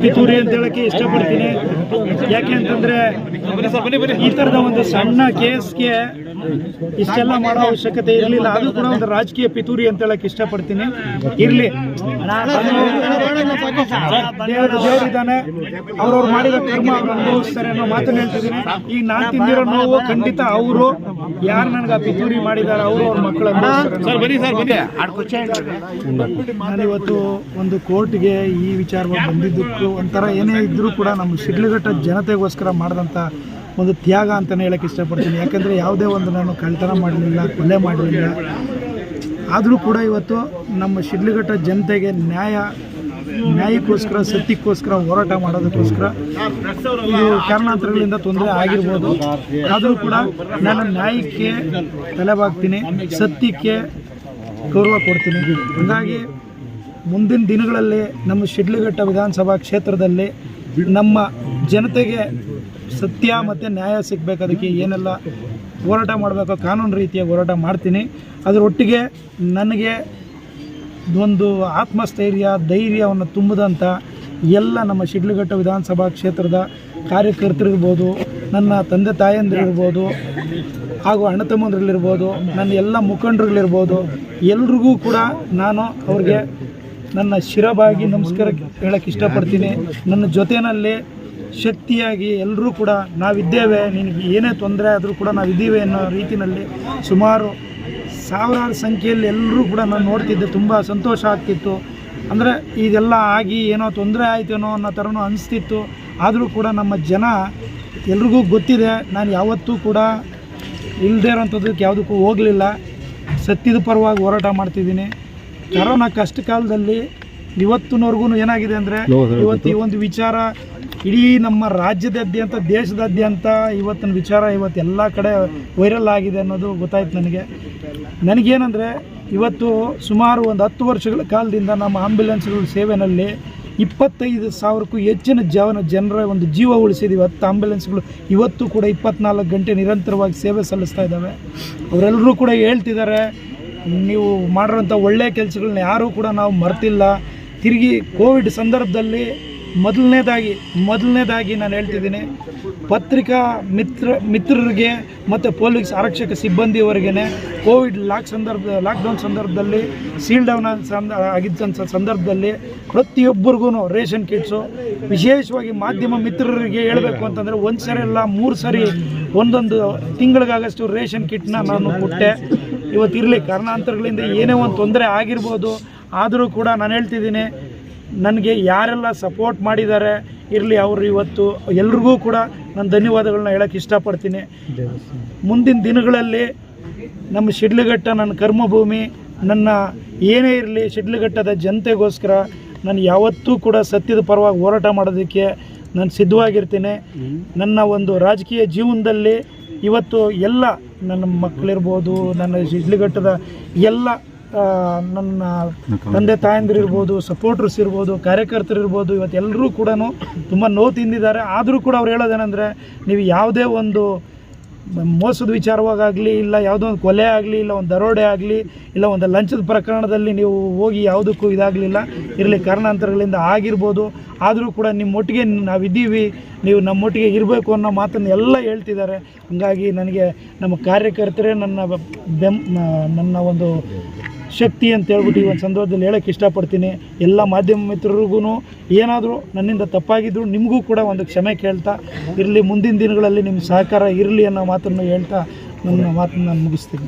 ಪಿತೂರಿ ಅಂತ ಹೇಳಕ್ಕೆ ಇಷ್ಟಪಡ್ತೀನಿ. ಯಾಕೆ ಅಂತಂದ್ರೆ ಈ ತರದ ಒಂದು ಸಣ್ಣ ಕೇಸ್ಗೆ ಇಷ್ಟೆಲ್ಲ ಮಾಡೋ ಅವಶ್ಯಕತೆ ಇರಲಿಲ್ಲ. ಅದು ಕೂಡ ಒಂದು ರಾಜಕೀಯ ಪಿತೂರಿ ಅಂತ ಹೇಳಕ್ಕೆ ಇಷ್ಟಪಡ್ತೀನಿ. ಇರ್ಲಿ, ದೇವರಿದ್ದಾನೆ, ಅವ್ರವ್ರು ಮಾಡಿದ ಕರ್ಮ ಅವ್ರು ಅನುಭವಿಸ್ತಾರೆ ಅನ್ನೋ ಮಾತನ್ನು ಹೇಳ್ತಿದ್ದೀನಿ. ಈಗ ನಾನು ತಿಂದಿರೋ ನೋವು ಖಂಡಿತ ಅವರು ಯಾರು ನನಗೆ ಆ ಪಿತೂರಿ ಮಾಡಿದ್ದಾರೆ ಅವರು ಅವ್ರ ಮಕ್ಕಳು ಅನುಭವಿಸ್ತಾರೆ. ನಾನಿವತ್ತು ಒಂದು ಕೋರ್ಟ್ಗೆ ಈ ವಿಚಾರವಾಗಿ ಬಂದಿದ್ದಕ್ಕೂ ಒಂಥರ ಏನೇ ಇದ್ದರೂ ಕೂಡ ನಮ್ಮ ಶಿಡ್ಲಘಟ್ಟ ಜನತೆಗೋಸ್ಕರ ಮಾಡಿದಂಥ ಒಂದು ತ್ಯಾಗ ಅಂತಲೇ ಹೇಳಕ್ಕೆ ಇಷ್ಟಪಡ್ತೀನಿ. ಯಾಕಂದರೆ ಯಾವುದೇ ಒಂದು ನಾನು ಕಳ್ತನ ಮಾಡಲಿಲ್ಲ, ಕೊಲೆ ಮಾಡಲಿಲ್ಲ. ಆದರೂ ಕೂಡ ಇವತ್ತು ನಮ್ಮ ಶಿಡ್ಲಘಟ್ಟ ಜನತೆಗೆ ನ್ಯಾಯಕ್ಕೋಸ್ಕರ, ಸತ್ಯಕ್ಕೋಸ್ಕರ ಹೋರಾಟ ಮಾಡೋದಕ್ಕೋಸ್ಕರ ಇದು ಕಾರಣಾಂತರಗಳಿಂದ ತೊಂದರೆ ಆಗಿರ್ಬೋದು. ಆದರೂ ಕೂಡ ನಾನು ನ್ಯಾಯಕ್ಕೆ ತಲೆಬಾಗ್ತೀನಿ, ಸತ್ಯಕ್ಕೆ ಗೌರವ ಕೊಡ್ತೀನಿ. ಹಾಗಾಗಿ ಮುಂದಿನ ದಿನಗಳಲ್ಲಿ ನಮ್ಮ ಶಿಡ್ಲಘಟ್ಟ ವಿಧಾನಸಭಾ ಕ್ಷೇತ್ರದಲ್ಲಿ ನಮ್ಮ ಜನತೆಗೆ ಸತ್ಯ ಮತ್ತು ನ್ಯಾಯ ಸಿಗಬೇಕು. ಅದಕ್ಕೆ ಏನೆಲ್ಲ ಹೋರಾಟ ಮಾಡಬೇಕು, ಕಾನೂನು ರೀತಿಯ ಹೋರಾಟ ಮಾಡ್ತೀನಿ. ಅದರೊಟ್ಟಿಗೆ ನನಗೆ ಒಂದು ಆತ್ಮಸ್ಥೈರ್ಯ, ಧೈರ್ಯವನ್ನು ತುಂಬಿದಂಥ ಎಲ್ಲ ನಮ್ಮ ಶಿಡ್ಲಘಟ್ಟ ವಿಧಾನಸಭಾ ಕ್ಷೇತ್ರದ ಕಾರ್ಯಕರ್ತರಿರ್ಬೋದು, ನನ್ನ ತಂದೆ ತಾಯಂದಿರಿರ್ಬೋದು, ಹಾಗೂ ಅಣ್ಣ ತಮ್ಮಂದ್ರಲ್ಲಿರ್ಬೋದು, ನನ್ನ ಎಲ್ಲ ಮುಖಂಡರುಗಳಿರ್ಬೋದು, ಎಲ್ರಿಗೂ ಕೂಡ ನಾನು ಅವ್ರಿಗೆ ನನ್ನ ಶಿರಬಾಗಿ ನಮಸ್ಕಾರ ಹೇಳಕ್ಕೆ ಇಷ್ಟಪಡ್ತೀನಿ. ನನ್ನ ಜೊತೆಯಲ್ಲಿ ಶಕ್ತಿಯಾಗಿ ಎಲ್ಲರೂ ಕೂಡ ನಾವಿದ್ದೇವೆ, ನಿನಗೆ ಏನೇ ತೊಂದರೆ ಆದರೂ ಕೂಡ ನಾವಿದ್ದೀವಿ ಅನ್ನೋ ರೀತಿಯಲ್ಲಿ ಸುಮಾರು ಸಾವಿರಾರು ಸಂಖ್ಯೆಯಲ್ಲಿ ಎಲ್ಲರೂ ಕೂಡ ನಾನು ನೋಡ್ತಿದ್ದೆ. ತುಂಬ ಸಂತೋಷ ಆಗ್ತಿತ್ತು. ಅಂದರೆ ಇದೆಲ್ಲ ಆಗಿ ಏನೋ ತೊಂದರೆ ಆಯ್ತೇನೋ ಅನ್ನೋ ಥರನೂ ಅನಿಸ್ತಿತ್ತು. ಆದರೂ ಕೂಡ ನಮ್ಮ ಜನ ಎಲ್ರಿಗೂ ಗೊತ್ತಿದೆ, ನಾನು ಯಾವತ್ತೂ ಕೂಡ ಇಲ್ಲದೇ ಇರೋಂಥದ್ದಕ್ಕೆ ಯಾವುದಕ್ಕೂ ಹೋಗಲಿಲ್ಲ. ಸತ್ಯದ ಪರವಾಗಿ ಹೋರಾಟ ಮಾಡ್ತಿದ್ದೀನಿ. ಕರೋನಾ ಕಷ್ಟ ಕಾಲದಲ್ಲಿ ಇವತ್ತಿನವರೆಗೂ ಏನಾಗಿದೆ ಅಂದರೆ ಇವತ್ತು ಈ ಒಂದು ವಿಚಾರ ಇಡೀ ನಮ್ಮ ರಾಜ್ಯದಾದ್ಯಂತ, ದೇಶದಾದ್ಯಂತ ಇವತ್ತಿನ ವಿಚಾರ ಇವತ್ತು ಎಲ್ಲ ಕಡೆ ವೈರಲ್ ಆಗಿದೆ ಅನ್ನೋದು ಗೊತ್ತಾಯ್ತು ನನಗೇನೆಂದರೆ ಇವತ್ತು ಸುಮಾರು ಒಂದು 10 ವರ್ಷಗಳ ಕಾಲದಿಂದ ನಮ್ಮ ಆಂಬ್ಯುಲೆನ್ಸ್ಗಳ ಸೇವೆಯಲ್ಲಿ 25,000ಕ್ಕೂ ಹೆಚ್ಚಿನ ಜನರ ಒಂದು ಜೀವ ಉಳಿಸಿದ್ದೀವಿ. 10 ಆಂಬ್ಯುಲೆನ್ಸ್ಗಳು ಇವತ್ತು ಕೂಡ 24 ಗಂಟೆ ನಿರಂತರವಾಗಿ ಸೇವೆ ಸಲ್ಲಿಸ್ತಾ ಇದ್ದಾವೆ. ಅವರೆಲ್ಲರೂ ಕೂಡ ಹೇಳ್ತಿದ್ದಾರೆ, ನೀವು ಮಾಡಿರೋಂಥ ಒಳ್ಳೆಯ ಕೆಲಸಗಳನ್ನ ಯಾರೂ ಕೂಡ ನಾವು ಮರ್ತಿಲ್ಲ. ತಿರುಗಿ ಕೋವಿಡ್ ಸಂದರ್ಭದಲ್ಲಿ ಮೊದಲನೇದಾಗಿ ನಾನು ಹೇಳ್ತಿದ್ದೀನಿ, ಪತ್ರಿಕಾ ಮಿತ್ರರಿಗೆ ಮತ್ತು ಪೊಲೀಸ್ ಆರಕ್ಷಕ ಸಿಬ್ಬಂದಿಯವರಿಗೆ ಕೋವಿಡ್ ಲಾಕ್ಡೌನ್ ಸಂದರ್ಭದಲ್ಲಿ ಸೀಲ್ ಡೌನ್ ಆಗಿದ್ದಂಥ ಸಂದರ್ಭದಲ್ಲಿ ಪ್ರತಿಯೊಬ್ಬರಿಗೂ ರೇಷನ್ ಕಿಟ್ಸು, ವಿಶೇಷವಾಗಿ ಮಾಧ್ಯಮ ಮಿತ್ರರಿಗೆ ಹೇಳಬೇಕು ಅಂತಂದರೆ 1 ಸರಿ ಅಲ್ಲ 3 ಸರಿ ಒಂದೊಂದು ತಿಂಗಳಿಗಾಗಷ್ಟು ರೇಷನ್ ಕಿಟ್ನ ನಾನು ಕೊಟ್ಟೆ. ಇವತ್ತಿರಲಿ, ಕಾರಣಾಂತರಗಳಿಂದ ಏನೇ ಒಂದು ತೊಂದರೆ ಆಗಿರ್ಬೋದು. ಆದರೂ ಕೂಡ ನಾನು ಹೇಳ್ತಿದ್ದೀನಿ, ನನಗೆ ಯಾರೆಲ್ಲ ಸಪೋರ್ಟ್ ಮಾಡಿದ್ದಾರೆ ಇರಲಿ, ಅವರು ಇವತ್ತು ಎಲ್ರಿಗೂ ಕೂಡ ನಾನು ಧನ್ಯವಾದಗಳನ್ನ ಹೇಳೋಕ್ಕೆ ಇಷ್ಟಪಡ್ತೀನಿ. ಮುಂದಿನ ದಿನಗಳಲ್ಲಿ ನಮ್ಮ ಶಿಡ್ಲಘಟ್ಟ ನನ್ನ ಕರ್ಮಭೂಮಿ. ನನ್ನ ಏನೇ ಇರಲಿ ಶಿಡ್ಲಘಟ್ಟದ ಜನತೆಗೋಸ್ಕರ ನಾನು ಯಾವತ್ತೂ ಕೂಡ ಸತ್ಯದ ಪರವಾಗಿ ಹೋರಾಟ ಮಾಡೋದಕ್ಕೆ ನಾನು ಸಿದ್ಧವಾಗಿರ್ತೀನಿ. ನನ್ನ ಒಂದು ರಾಜಕೀಯ ಜೀವನದಲ್ಲಿ ಇವತ್ತು ಎಲ್ಲ ನನ್ನ ಮಕ್ಕಳಿರ್ಬೋದು, ನನ್ನ ಶಿಡ್ಲಘಟ್ಟದ ಎಲ್ಲ ನನ್ನ ತಂದೆ ತಾಯಂದಿರಿರ್ಬೋದು, ಸಪೋರ್ಟರ್ಸ್ ಇರ್ಬೋದು, ಕಾರ್ಯಕರ್ತರಿರ್ಬೋದು, ಇವತ್ತು ಎಲ್ಲರೂ ಕೂಡ ತುಂಬ ನೋವು ತಿಂದಿದ್ದಾರೆ. ಆದರೂ ಕೂಡ ಅವ್ರು ಹೇಳೋದೇನೆಂದರೆ, ನೀವು ಯಾವುದೇ ಒಂದು ಮೋಸದ ವಿಚಾರವಾಗಲಿ, ಇಲ್ಲ ಯಾವುದೋ ಒಂದು ಕೊಲೆ ಆಗಲಿ, ಇಲ್ಲ ಒಂದು ದರೋಡೆ ಆಗಲಿ, ಇಲ್ಲ ಒಂದು ಲಂಚದ ಪ್ರಕರಣದಲ್ಲಿ ನೀವು ಹೋಗಿ ಯಾವುದಕ್ಕೂ ಇದಾಗಲಿಲ್ಲ. ಇರಲಿ, ಕಾರಣಾಂತರಗಳಿಂದ ಆಗಿರ್ಬೋದು. ಆದರೂ ಕೂಡ ನಿಮ್ಮೊಟ್ಟಿಗೆ ನಾವಿದ್ದೀವಿ, ನೀವು ನಮ್ಮೊಟ್ಟಿಗೆ ಇರಬೇಕು ಅನ್ನೋ ಮಾತನ್ನು ಎಲ್ಲ ಹೇಳ್ತಿದ್ದಾರೆ. ಹಾಗಾಗಿ ನನಗೆ ನಮ್ಮ ಕಾರ್ಯಕರ್ತರೇ ನನ್ನ ಒಂದು ಶಕ್ತಿ ಅಂತ ಹೇಳ್ಬಿಟ್ಟು ಈ ಒಂದು ಸಂದರ್ಭದಲ್ಲಿ ಹೇಳೋಕ್ಕೆ ಇಷ್ಟಪಡ್ತೀನಿ. ಎಲ್ಲ ಮಾಧ್ಯಮ ಮಿತ್ರರಿಗೂ ಏನಾದರೂ ನನ್ನಿಂದ ತಪ್ಪಾಗಿದ್ರು ನಿಮಗೂ ಕೂಡ ಒಂದು ಕ್ಷಮೆ ಕೇಳ್ತಾ ಇರಲಿ, ಮುಂದಿನ ದಿನಗಳಲ್ಲಿ ನಿಮ್ಮ ಸಹಕಾರ ಇರಲಿ ಅನ್ನೋ ಮಾತನ್ನು ಹೇಳ್ತಾ ನನ್ನ ಮಾತನ್ನು ನಾನು ಮುಗಿಸ್ತೀನಿ.